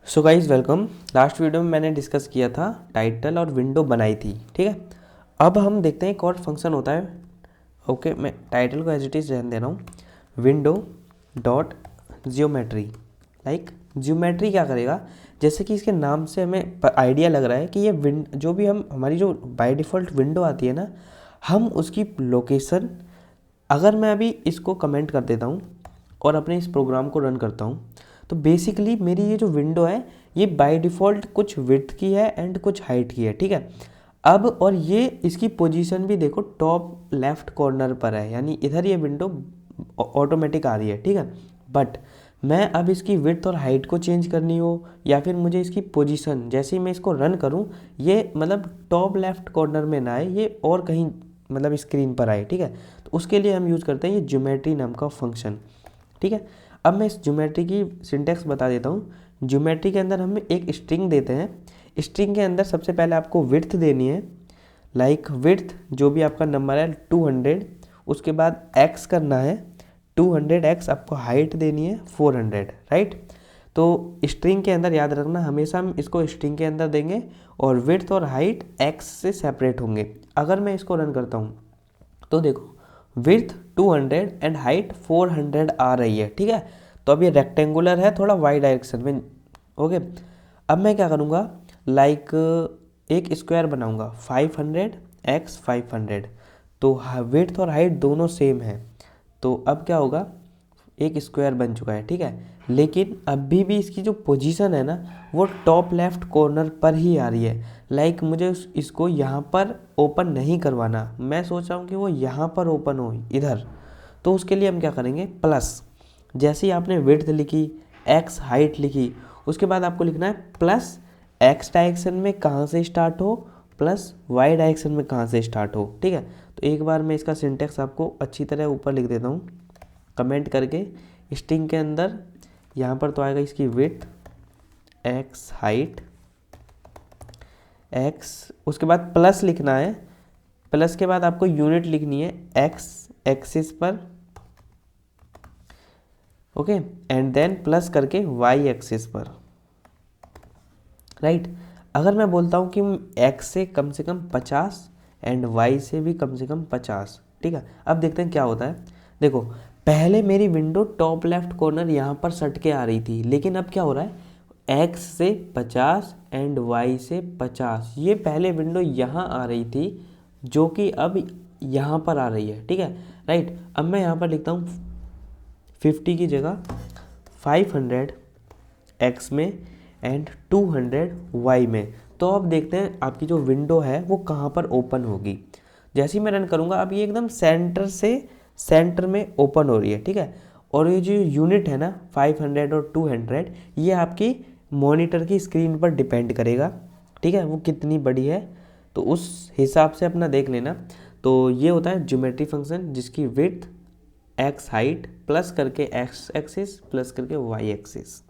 So guys welcome. Last video में मैंने discuss किया था टाइटल और विंडो बनाई थी, ठीक है। अब हम देखते हैं एक और फंक्शन होता है। ओके, मैं टाइटल को एज इट इज़ रहने दे रहा हूँ। Window dot geometry, like geometry क्या करेगा, जैसे कि इसके नाम से हमें आइडिया लग रहा है कि ये जो भी हमारी जो बाय डिफ़ॉल्ट विंडो आती है ना, हम उसकी लोकेशन, अगर मैं अभी इसको कमेंट कर देता हूँ और अपने इस प्रोग्राम को रन करता हूँ, तो बेसिकली मेरी ये जो विंडो है ये बाय डिफ़ॉल्ट कुछ विड्थ की है एंड कुछ हाइट की है, ठीक है। अब और ये इसकी पोजीशन भी देखो टॉप लेफ्ट कॉर्नर पर है, यानी इधर ये विंडो ऑटोमेटिक आ रही है, ठीक है। बट मैं अब इसकी विड्थ और हाइट को चेंज करनी हो या फिर मुझे इसकी पोजीशन, जैसे ही मैं इसको रन करूं, ये मतलब टॉप लेफ्ट कॉर्नर में ना आए, ये और कहीं मतलब स्क्रीन पर आए, ठीक है। तो उसके लिए हम यूज़ करते हैं ये ज्योमेट्री नाम का फंक्शन, ठीक है। अब मैं इस ज्योमेट्री की सिंटैक्स बता देता हूँ। ज्योमेट्री के अंदर हम एक स्ट्रिंग देते हैं। स्ट्रिंग के अंदर सबसे पहले आपको विड्थ देनी है, लाइक विड्थ जो भी आपका नंबर है 200, उसके बाद एक्स करना है 200 एक्स, आपको हाइट देनी है 400, राइट। तो स्ट्रिंग के अंदर याद रखना, हमेशा हम इसको स्ट्रिंग के अंदर देंगे और विड्थ और हाइट एक्स से सेपरेट होंगे। अगर मैं इसको रन करता हूँ तो देखो विड्थ 200 एंड हाइट 400 आ रही है, ठीक है। तो अब ये रेक्टेंगुलर है, थोड़ा वाई डायरेक्शन में, ओके। अब मैं क्या करूँगा, लाइक एक स्क्वायर बनाऊँगा 500 एक्स 500, तो विड्थ और हाइट दोनों सेम है। तो अब क्या होगा, एक स्क्वायर बन चुका है, ठीक है। लेकिन अभी भी इसकी जो पोजीशन है ना, वो टॉप लेफ्ट कॉर्नर पर ही आ रही है। लाइक मुझे इसको यहाँ पर ओपन नहीं करवाना, मैं सोच रहा हूँ कि वो यहाँ पर ओपन हो इधर। तो उसके लिए हम क्या करेंगे, प्लस, जैसे ही आपने विड्थ लिखी, एक्स हाइट लिखी, उसके बाद आपको लिखना है प्लस एक्स डायरेक्शन में कहाँ से स्टार्ट हो प्लस वाई डायरेक्शन में कहाँ से स्टार्ट हो, ठीक है। तो एक बार मैं इसका सिंटेक्स आपको अच्छी तरह ऊपर लिख देता हूँ कमेंट करके। स्ट्रिंग के अंदर यहाँ पर तो आएगा इसकी विड्थ एक्स हाइट एक्स, उसके बाद प्लस लिखना है। प्लस के बाद आपको यूनिट लिखनी है एक्स एक्सिस पर, ओके, एंड देन प्लस करके वाई एक्सिस पर, राइट। अगर मैं बोलता हूँ कि एक्स से कम 50 एंड वाई से भी कम 50, ठीक है। अब देखते हैं क्या होता है। देखो पहले मेरी विंडो टॉप लेफ्ट कॉर्नर यहाँ पर सट के आ रही थी, लेकिन अब क्या हो रहा है, एक्स से 50 एंड वाई से 50, ये पहले विंडो यहाँ आ रही थी जो कि अब यहाँ पर आ रही है, ठीक है, राइट। अब मैं यहाँ पर लिखता हूँ 50 की जगह 500 एक्स में एंड 200 वाई में। तो अब देखते हैं आपकी जो विंडो है वो कहाँ पर ओपन होगी। जैसे ही मैं रन करूँगा, अब ये एकदम सेंटर से सेंटर में ओपन हो रही है, ठीक है। और ये जो यूनिट है ना 500 और 200, ये आपकी मॉनिटर की स्क्रीन पर डिपेंड करेगा, ठीक है, वो कितनी बड़ी है, तो उस हिसाब से अपना देख लेना। तो ये होता है ज्योमेट्री फंक्शन, जिसकी विड्थ एक्स हाइट प्लस करके एक्स एक्सिस प्लस करके वाई एक्सिस।